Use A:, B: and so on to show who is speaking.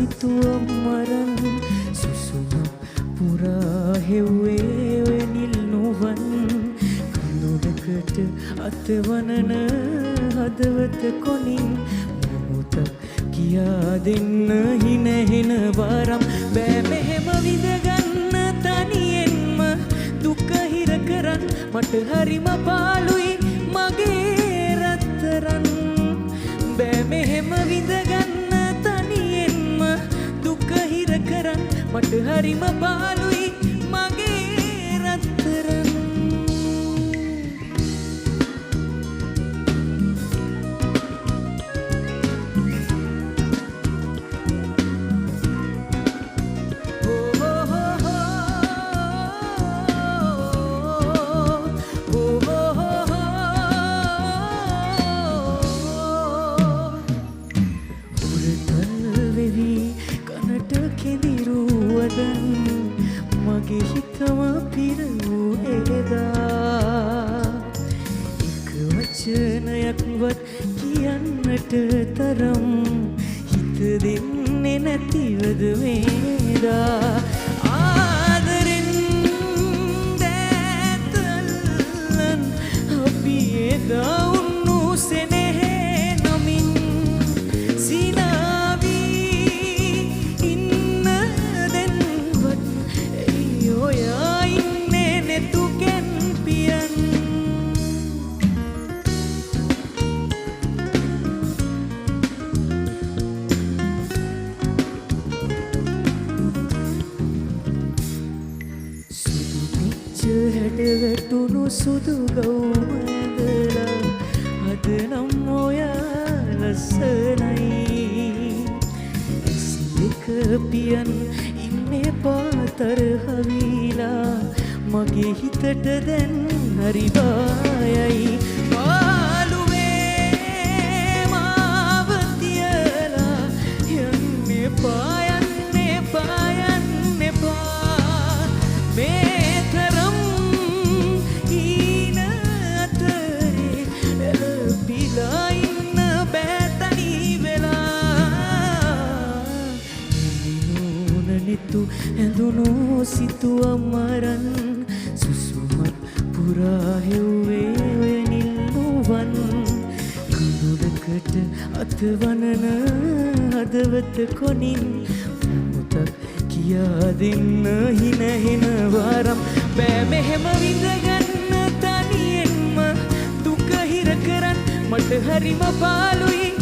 A: සිතුවම් මරන් සුසුම පුරා හෙව්වේ ඔය නිල් නුවන් කඳුලකට අතවනන හදවත කොනින් මොහොතක් කියා දෙන්න හිනහෙන වරම් බෑ මෙහෙම විඳගන්න තනියෙන්ම දුක හිර කරන් මට හරිම පාළුයි මගේ රත්තරන් බෑ මෙහෙම විඳගන්න තනියෙන්ම දුක හිර කරන් මට හරිම පාළුයි මගේ රත්තරන් මගේ හිතම පිරවූ එදා එක වචනයක්වත් කියන්නට තරම් හිත දෙන්නේ නැතිවද වේදා ආදරෙන් දැතල්ලන් අපි එදා උන්නු සෙනෙහේ නමින් හැඩවැටුණු සුදු ගවුමැදලා අද නම් ඔයා ලස්සනයි ඇසික පියන් ඉන්නේ පාතරහවිලා මගේ හිතට දැන් හරි බයයි පාළුවේ මාව තියලා යන්න එපා යන්න එපා යන්න එපා මේ ඇඳුණු සිතුවම් මරන් සුසුමක් පුරා හෙව්වේ ඔය නිල් නුවන් කඳුලකට අතවනන හදවත කොනින් මොහොතක් කියා දෙන්න හිනහෙන වරම් බෑ මෙහෙම විඳගන්න තනියෙන්ම දුක හිර කරන් මට හරිම පාළුයි